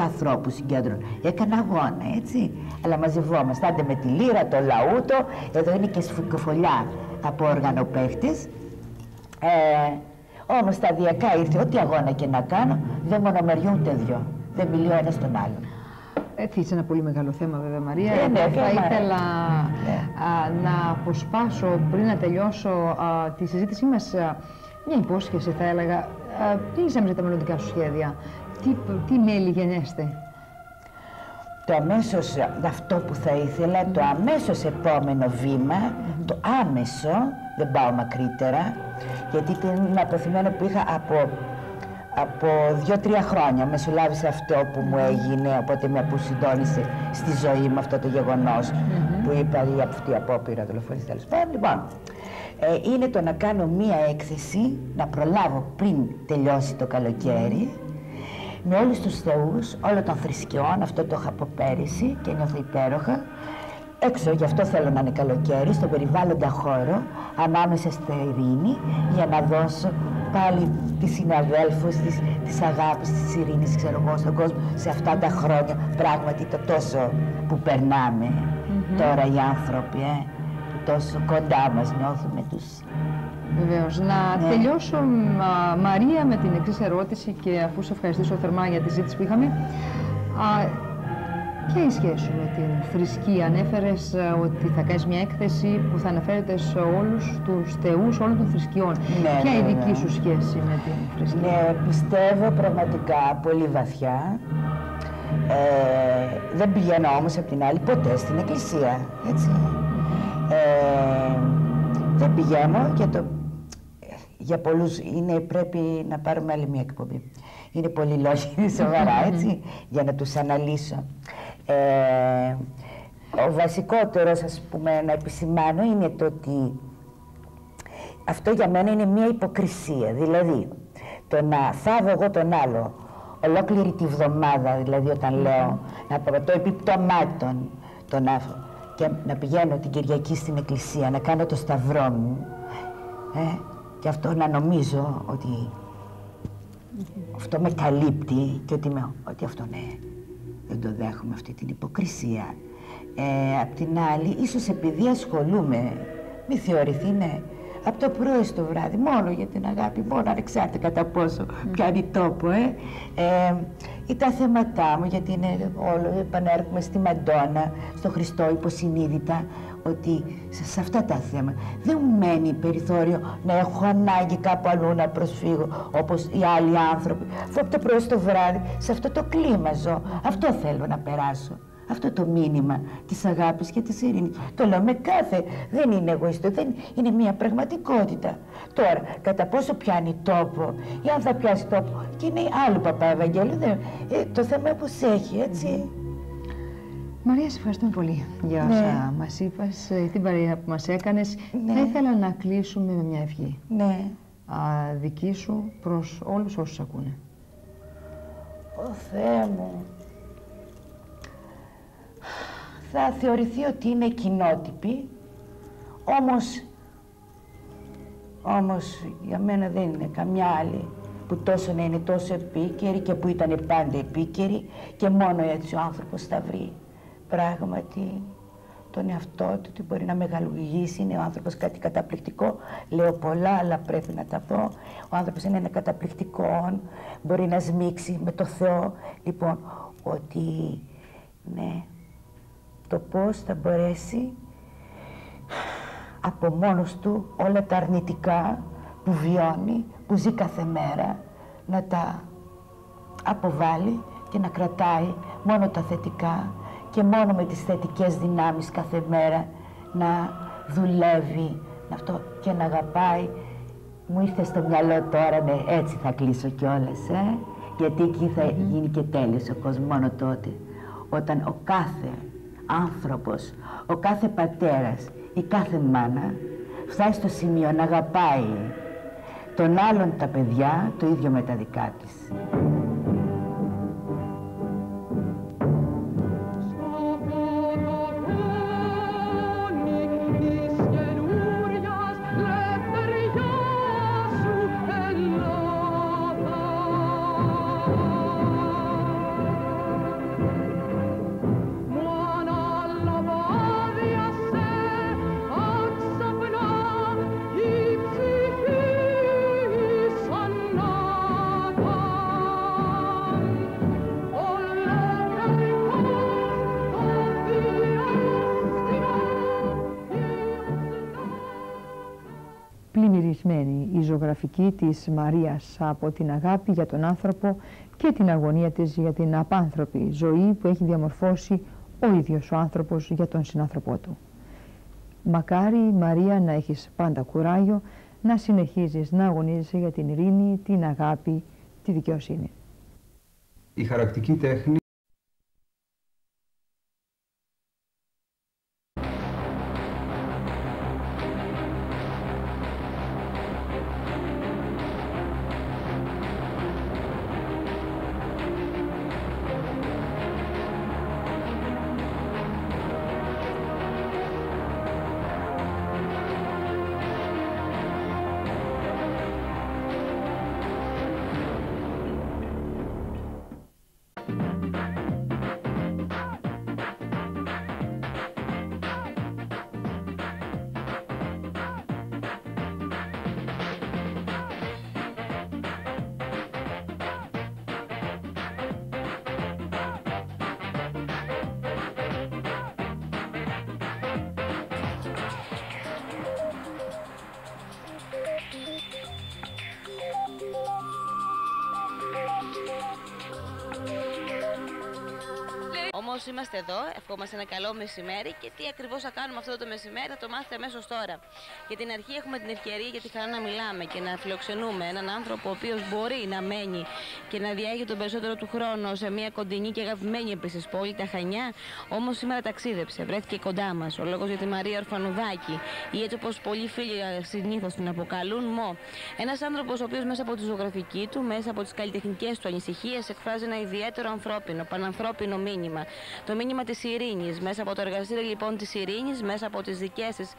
ανθρώπους συγκέντρωνε. Έκανε αγώνα, έτσι. Αλλά μαζευόμαστε, άντε με τη λύρα, το λαούτο, εδώ είναι και σφικοφολιά από οργανοπαίχτες. Όμως σταδιακά ήρθε, ό,τι αγώνα και να κάνω, δεν μονομεριούν ούτε δυο. Δεν μιλεί ο ένας τον άλλον. Έθιξε ένα πολύ μεγάλο θέμα, βέβαια, Μαρία. Θα ήθελα να αποσπάσω πριν να τελειώσω τη συζήτησή μας μια υπόσχεση, θα έλεγα. Τι είσαι με τα μελλοντικά σου σχέδια, τι μέλη γενέστε? Το αμέσως, αυτό που θα ήθελα, το αμέσως επόμενο βήμα, το άμεσο, δεν πάω μακρύτερα, γιατί είναι αποθυμένο που είχα από 2-3 χρόνια. Μεσολάβησε αυτό που μου έγινε, οπότε με αποσυντώνησε στη ζωή μου αυτό το γεγονός που είπα, η αυτή η απόπειρα δολοφονίας, τέλος πάντων. Λοιπόν, είναι το να κάνω μία έκθεση, να προλάβω πριν τελειώσει το καλοκαίρι, με όλους τους θεούς, όλων των θρησκειών, αυτό το είχα από πέρυσι και νιώθω υπέροχα. Έξω, γι' αυτό θέλω να είναι καλοκαίρι, στον περιβάλλοντα χώρο, ανάμεσα στη ειρήνη, για να δώσω πάλι τις συναδέλφους, της αγάπης, της ειρήνης, ξέρω εγώ, στον κόσμο, σε αυτά τα χρόνια, πράγματι το τόσο που περνάμε τώρα οι άνθρωποι, που τόσο κοντά μας νιώθουμε τους. Βεβαίως. Να τελειώσω, Μαρία, με την εξής ερώτηση και αφού σε ευχαριστήσω θερμά για τη συζήτηση που είχαμε. Ποια είναι η σχέση σου με την θρησκεία? Ανέφερες ότι θα κάνεις μια έκθεση που θα αναφέρεται σε όλους τους θεούς όλων των θρησκειών. Ποια είναι η δική σου σχέση με την θρησκεία? Ναι, πιστεύω πραγματικά πολύ βαθιά. Δεν πηγαίνω όμως απ' την άλλη ποτέ στην εκκλησία, έτσι. Δεν πηγαίνω και για πολλούς πρέπει να πάρουμε άλλη μια εκπομπή. Είναι πολλοί λόγοι σοβαρά, έτσι, για να τους αναλύσω. Ο βασικότερος, ας πούμε, να επισημάνω είναι το ότι αυτό για μένα είναι μια υποκρισία. Δηλαδή, το να θάβω εγώ τον άλλο ολόκληρη τη βδομάδα, δηλαδή όταν λέω να το επιπτωμάτων, και να πηγαίνω την Κυριακή στην εκκλησία, να κάνω το σταυρό μου, και αυτό να νομίζω ότι αυτό με καλύπτει και ότι αυτό δεν το δέχομαι, αυτή την υποκρισία. Απ' την άλλη, ίσως επειδή ασχολούμαι, μη θεωρηθεί, από το πρωί στο βράδυ, μόνο για την αγάπη, μόνο ανεξάρτητα κατά πόσο πιάνει τόπο, ή τα θέματά μου, γιατί είναι όλο, επανέρχομαι στη Μαντόνα, στο Χριστό υποσυνείδητα, ότι σε αυτά τα θέματα δεν μου μένει περιθώριο να έχω ανάγκη κάπου αλλού να προσφύγω, όπως οι άλλοι άνθρωποι, αφού από το πρωί στο βράδυ σε αυτό το κλίμα ζω. Αυτό θέλω να περάσω. Αυτό το μήνυμα της αγάπης και της ειρήνης. Το λέω με δεν είναι εγωιστό, δεν είναι μια πραγματικότητα. Τώρα, κατά πόσο πιάνει τόπο ή αν θα πιάσει τόπο, και είναι άλλο Παπά Ευαγγέλιο, το θέμα πώς έχει, έτσι. Μαρία, σε ευχαριστούμε πολύ για όσα μας είπες, την παρέα που μας έκανες. Θα ήθελα να κλείσουμε με μια ευχή. Δική σου προς όλους όσους ακούνε. Ω Θεέ μου. Θα θεωρηθεί ότι είναι κοινότυπη, όμως για μένα δεν είναι καμιά άλλη που τόσο να είναι τόσο επίκαιρη και που ήταν πάντα επίκαιρη, και μόνο έτσι ο άνθρωπος θα βρει πράγματι τον εαυτό του, ότι μπορεί να μεγαλουργήσει. Είναι ο άνθρωπος κάτι καταπληκτικό. Λέω πολλά, αλλά πρέπει να τα πω. Ο άνθρωπος είναι ένα καταπληκτικό, μπορεί να σμίξει με το Θεό. Λοιπόν, ότι το πώς θα μπορέσει από μόνος του όλα τα αρνητικά που βιώνει, που ζει κάθε μέρα, να τα αποβάλει και να κρατάει μόνο τα θετικά, και μόνο με τις θετικές δυνάμεις κάθε μέρα να δουλεύει αυτό και να αγαπάει. Μου ήρθε στο μυαλό τώρα, έτσι θα κλείσω κιόλας, γιατί εκεί θα γίνει και τέλειος ο κόσμος, μόνο τότε, όταν ο κάθε άνθρωπος, ο κάθε πατέρας, η κάθε μάνα φτάσει στο σημείο να αγαπάει τον άλλον τα παιδιά το ίδιο με τα δικά της. ζωγραφική της Μαρίας από την αγάπη για τον άνθρωπο και την αγωνία της για την απάνθρωπη ζωή που έχει διαμορφώσει ο ίδιος ο άνθρωπος για τον συνάνθρωπό του. Μακάρι, Μαρία, να έχεις πάντα κουράγιο, να συνεχίζεις να αγωνίζεσαι για την ειρήνη, την αγάπη, τη δικαιοσύνη. Η χαρακτική τέχνη Όμως είμαστε εδώ, ευχόμαστε ένα καλό μεσημέρι και τι ακριβώς θα κάνουμε αυτό το μεσημέρι θα το μάθετε αμέσως τώρα. Για την αρχή έχουμε την ευκαιρία για τη χαρά να μιλάμε και να φιλοξενούμε έναν άνθρωπο ο οποίος μπορεί να μένει και να διάγει τον περισσότερο του χρόνο σε μια κοντινή και αγαπημένη επίσης πόλη, τα Χανιά. Όμως σήμερα ταξίδεψε, βρέθηκε κοντά μας. Ο λόγος για τη Μαρία Ορφανουδάκη, ή έτσι όπως πολλοί φίλοι συνήθως την αποκαλούν, Μο. Ένας άνθρωπος ο οποίος μέσα από τη ζωγραφική του, μέσα από τις καλλιτεχνικές του ανησυχίες, εκφράζει ένα ιδιαίτερο ανθρώπινο, πανανθρώπινο μήνυμα. Το μήνυμα της ειρήνης. Μέσα από το εργαστήριο λοιπόν της ειρήνης, μέσα από τις δικές της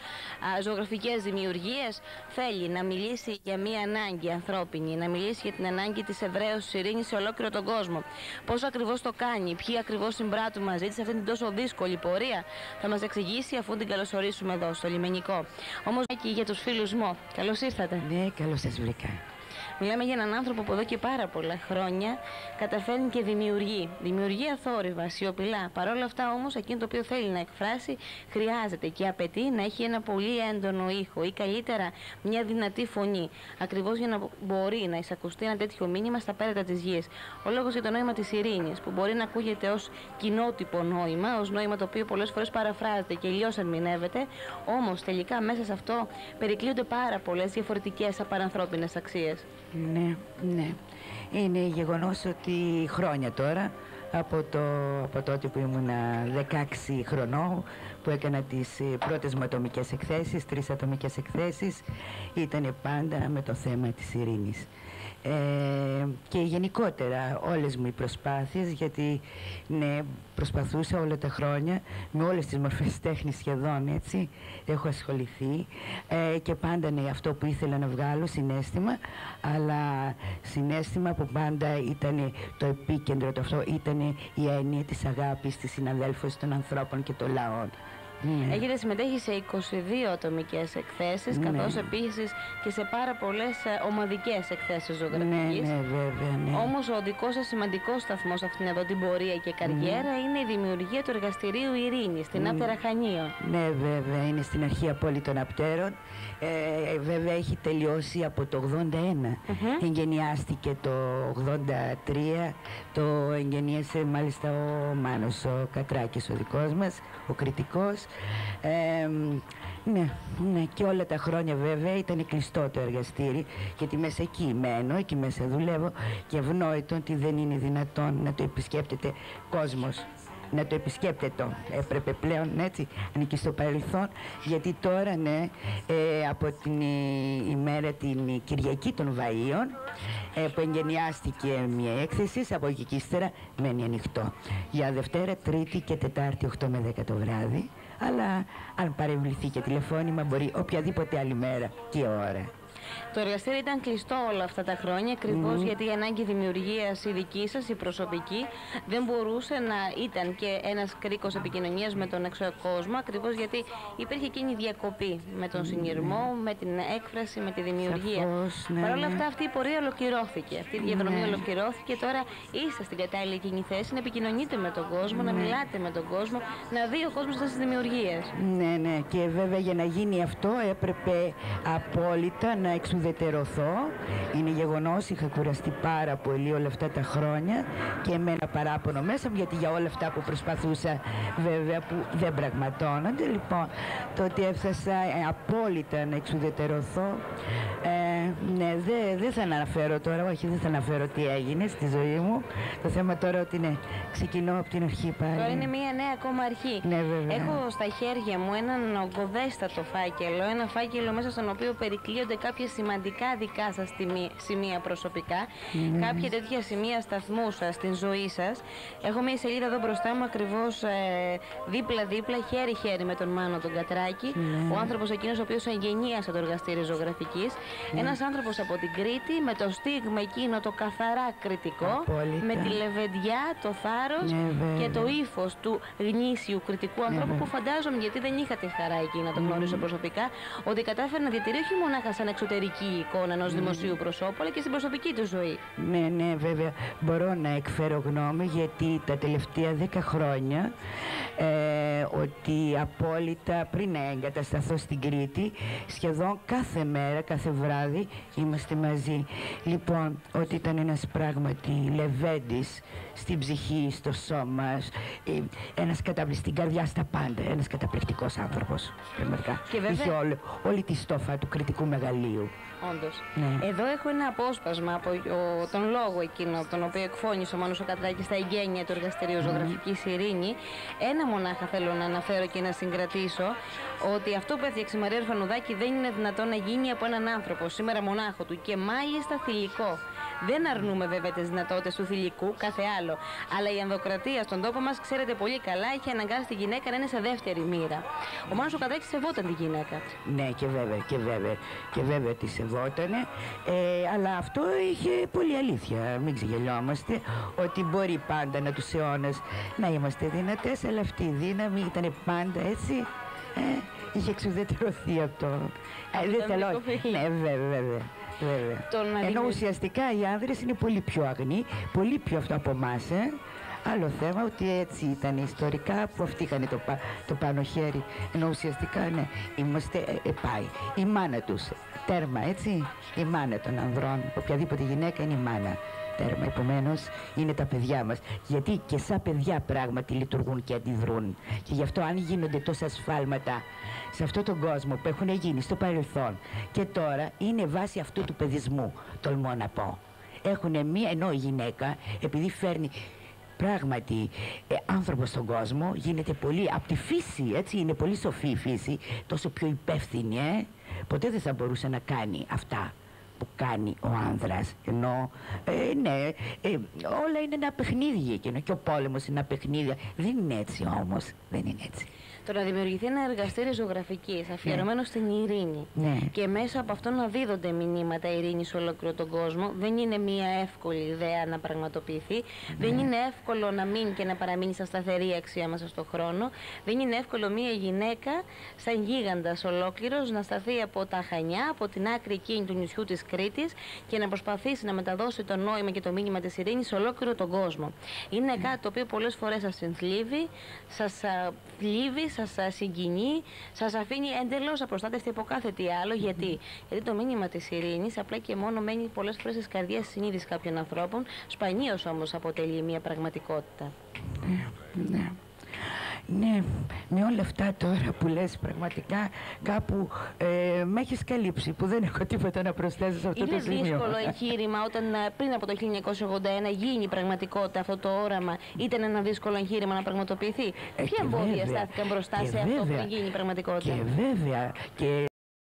ζωγραφικές δημιουργίες, θέλει να μιλήσει για μια ανάγκη ανθρώπινη, να μιλήσει για την ανάγκη της εδραίωσης ειρήνης σε ολόκληρο τον κόσμο. Πώς ακριβώς το κάνει, ποιοι ακριβώς συμπράττουν μαζί της αυτή την τόσο δύσκολη πορεία, θα μας εξηγήσει αφού την καλωσορίσουμε εδώ στο λιμενικό. Όμως και για τους φίλους μου, καλώς ήρθατε. Ναι, καλώς σας βρήκα. Μιλάμε για έναν άνθρωπο που εδώ και πάρα πολλά χρόνια καταφέρνει και δημιουργεί. Δημιουργεί αθόρυβα, σιωπηλά. Παρ' όλα αυτά όμως εκείνο το οποίο θέλει να εκφράσει χρειάζεται και απαιτεί να έχει ένα πολύ έντονο ήχο ή καλύτερα μια δυνατή φωνή. Ακριβώς για να μπορεί να εισακουστεί ένα τέτοιο μήνυμα στα πέρατα της γης. Ο λόγος για το νόημα της ειρήνης, που μπορεί να ακούγεται ως κοινότυπο νόημα, ως νόημα το οποίο πολλές φορές παραφράζεται και αλλιώς ερμηνεύεται, όμως τελικά μέσα σε αυτό περικλείονται πάρα πολλές διαφορετικές απαρανθρώπινες αξίες. Ναι, ναι. Είναι γεγονός ότι χρόνια τώρα, από τότε που ήμουν 16 χρονών, που έκανα τις πρώτες μου ατομικές εκθέσεις, 3 ατομικές εκθέσεις, ήταν πάντα με το θέμα της ειρήνης. Και γενικότερα όλες μου οι προσπάθειες, γιατί ναι, προσπαθούσα όλα τα χρόνια με όλες τις μορφές τέχνης σχεδόν, έτσι, έχω ασχοληθεί και πάντα είναι αυτό που ήθελα να βγάλω, συναίσθημα, αλλά συναίσθημα που πάντα ήταν το επίκεντρο, το αυτό ήταν η έννοια της αγάπης, της συναδέλφωσης των ανθρώπων και των λαών. Ναι. Έχετε συμμετέχει σε 22 ατομικές εκθέσεις, καθώς επίσης και σε πάρα πολλές ομαδικές εκθέσεις ζωγραφικής. Ναι, βέβαια, ναι. Όμως ο δικός σας σημαντικός σταθμός σε αυτήν εδώ την πορεία και καριέρα είναι η δημιουργία του εργαστηρίου Ειρήνης στην Άπτερα Χανίων. Ναι, βέβαια, είναι στην αρχαία πόλη των Απτέρων. Βέβαια έχει τελειώσει από το 81. Εγγενιάστηκε το 83. Το εγγενίασε μάλιστα ο Μάνος, ο Κατράκης, ο δικός μας, ο κριτικός. Ναι, και όλα τα χρόνια βέβαια ήταν κλειστό το εργαστήρι, γιατί μέσα εκεί μένω, εκεί μέσα δουλεύω και ευνόητο ότι δεν είναι δυνατόν να το επισκέπτεται κόσμος. Να το επισκέπτεται, έπρεπε πλέον, έτσι, ανήκει στο παρελθόν, γιατί τώρα, ναι, από την ημέρα την Κυριακή των Βαΐων, που εγγενιάστηκε μια έκθεση, από εκεί και ύστερα μένει ανοιχτό. Για Δευτέρα, Τρίτη και Τετάρτη, 8 με 10 το βράδυ, αλλά αν παρευληθεί και τηλεφώνημα μπορεί οποιαδήποτε άλλη μέρα και ώρα. Το εργαστήριο ήταν κλειστό όλα αυτά τα χρόνια, ακριβώς γιατί η ανάγκη δημιουργίας η δική σας, η προσωπική, δεν μπορούσε να ήταν και ένας κρίκος επικοινωνίας με τον έξω κόσμο, ακριβώς γιατί υπήρχε εκείνη η διακοπή με τον συνειρμό, με την έκφραση, με τη δημιουργία. Παρ' όλα αυτά αυτή η πορεία ολοκληρώθηκε, αυτή η διαδρομή ολοκληρώθηκε. Τώρα είστε στην κατάλληλη εκείνη θέση να επικοινωνείτε με τον κόσμο, να μιλάτε με τον κόσμο, να δει ο κόσμος τις δημιουργίες. Ναι, και βέβαια για να γίνει αυτό έπρεπε απόλυτα να να εξουδετερωθώ. Είναι γεγονός, είχα κουραστεί πάρα πολύ όλα αυτά τα χρόνια και με ένα παράπονο μέσα μου, γιατί για όλα αυτά που προσπαθούσα βέβαια που δεν πραγματώνονται. Λοιπόν, το ότι έφτασα απόλυτα να εξουδετερωθώ, ναι, δεν θα αναφέρω τώρα, όχι, δεν θα αναφέρω τι έγινε στη ζωή μου. Το θέμα τώρα ότι ξεκινώ από την αρχή πάλι. Τώρα είναι μια νέα ακόμα αρχή. Ναι, βέβαια. Έχω στα χέρια μου έναν ογκοδέστατο φάκελο, ένα φάκελο μέσα στον οποίο περικλείονται κάποια σημαντικά δικά σας σημεία προσωπικά, κάποια τέτοια σημεία σταθμού σας στην ζωή σας. Έχω μια σελίδα εδώ μπροστά μου, ακριβώς δίπλα-δίπλα, χέρι-χέρι με τον Μάνο τον Κατράκη, ο άνθρωπος εκείνος ο οποίος εγγενίασε το εργαστήριο ζωγραφικής. Ένας άνθρωπος από την Κρήτη, με το στίγμα εκείνο το καθαρά κριτικό, με τη λεβεντιά, το θάρρος και το ύφος του γνήσιου κριτικού ανθρώπου που φαντάζομαι, γιατί δεν είχα τη χαρά εκεί να το γνωρίσω προσωπικά, ότι κατάφερε να διατηρεί όχι μονάχα σαν εξωτερική εικόνα ενός δημοσίου προσώπου, αλλά και στην προσωπική του ζωή. Ναι, βέβαια. Μπορώ να εκφέρω γνώμη, γιατί τα τελευταία 10 χρόνια ότι απόλυτα πριν να εγκατασταθώ στην Κρήτη, σχεδόν κάθε μέρα, κάθε βράδυ είμαστε μαζί. Λοιπόν, ότι ήταν ένας πράγματι λεβέντης στην ψυχή, στο σώμα, ένας στην καρδιά, στα πάντα, ένας καταπληκτικός άνθρωπος, πραγματικά. Και βέβαια... είχε όλη τη στόφα του κριτικού μεγαλείου. Όντως. Ναι. Εδώ έχω ένα απόσπασμα από τον λόγο εκείνο, τον οποίο εκφώνησε ο Μάνος ο Κατράκης στα εγγένεια του Εργαστηρίου Ζωγραφικής Ειρήνη. Ένα μονάχα θέλω να αναφέρω και να συγκρατήσω, ότι αυτό που έφτιαξε η Μαρία Ορφανουδάκη δεν είναι δυνατόν να γίνει από έναν άνθρωπο, σήμερα μονάχο του, και μάλιστα θηλυκό. Δεν αρνούμε βέβαια τις δυνατότητες του θηλυκού, κάθε άλλο. Αλλά η ανδοκρατία στον τόπο μας, ξέρετε πολύ καλά, είχε αναγκάσει τη γυναίκα να είναι σε δεύτερη μοίρα. Ο Μάνος ο Κατράκης σεβόταν τη γυναίκα. Ναι, και βέβαια τη σεβότανε. Αλλά αυτό είχε πολύ αλήθεια. Μην ξεγελιόμαστε ότι μπορεί πάντα να τους αιώνες να είμαστε δυνατές, αλλά αυτή η δύναμη ήταν πάντα έτσι. Είχε εξουδετερωθεί από το. Δεν θέλω. Ναι, βέβαια. Ενώ ουσιαστικά οι άνδρες είναι πολύ πιο αγνοί, πολύ πιο αυτό από εμάς. Άλλο θέμα ότι έτσι ήταν ιστορικά, που αυτοί είχαν το πάνω χέρι. Ενώ ουσιαστικά ναι, είμαστε πάει. Η μάνα τους, τέρμα, έτσι. Η μάνα των ανδρών, οποιαδήποτε γυναίκα είναι η μάνα. Τέρμα, επομένως είναι τα παιδιά μας. Γιατί και σαν παιδιά πράγματι λειτουργούν και αντιδρούν. Και γι' αυτό αν γίνονται τόσα σφάλματα σε αυτόν τον κόσμο που έχουν γίνει στο παρελθόν και τώρα, είναι βάση αυτού του παιδισμού, τολμώ να πω. Έχουν μία, ενώ η γυναίκα, επειδή φέρνει πράγματι άνθρωπο στον κόσμο, γίνεται πολύ από τη φύση, έτσι, είναι πολύ σοφή η φύση, τόσο πιο υπεύθυνη, ποτέ δεν θα μπορούσε να κάνει αυτά που κάνει ο άνδρας. Ενώ όλα είναι ένα παιχνίδι εκείνο, και ο πόλεμος είναι ένα παιχνίδι. Δεν είναι έτσι όμως, δεν είναι έτσι. Το να δημιουργηθεί ένα εργαστήριο ζωγραφικής αφιερωμένο στην ειρήνη και μέσα από αυτό να δίδονται μηνύματα ειρήνης σε ολόκληρο τον κόσμο, δεν είναι μια εύκολη ιδέα να πραγματοποιηθεί. Δεν είναι εύκολο να μείνει και να παραμείνει σαν σταθερή αξία μέσα στον χρόνο. Δεν είναι εύκολο μια γυναίκα σαν γίγαντας ολόκληρος να σταθεί από τα Χανιά, από την άκρη εκείνη του νησιού της Κρήτης, και να προσπαθήσει να μεταδώσει το νόημα και το μήνυμα της ειρήνης σε ολόκληρο τον κόσμο. Είναι κάτι το οποίο πολλές φορές σας συνθλίβει, σας θλίβει, σας συγκινεί, σας αφήνει εντελώς απροστάτευτη από κάθε τι άλλο. Γιατί το μήνυμα της ειρήνης απλά και μόνο μένει πολλές φορές στις καρδιές συνείδησης κάποιων ανθρώπων, σπανίως όμως αποτελεί μια πραγματικότητα. Ναι, με όλα αυτά τώρα που λες, πραγματικά κάπου με έχεις καλύψει, που δεν έχω τίποτα να προσθέσω σε αυτό το σημείο. Είναι δύσκολο εγχείρημα όταν πριν από το 1981 γίνει πραγματικότητα αυτό το όραμα. Ήταν ένα δύσκολο εγχείρημα να πραγματοποιηθεί. Ποια εμπόδια στάθηκαν μπροστά σε αυτό που γίνει πραγματικότητα? Και βέβαια.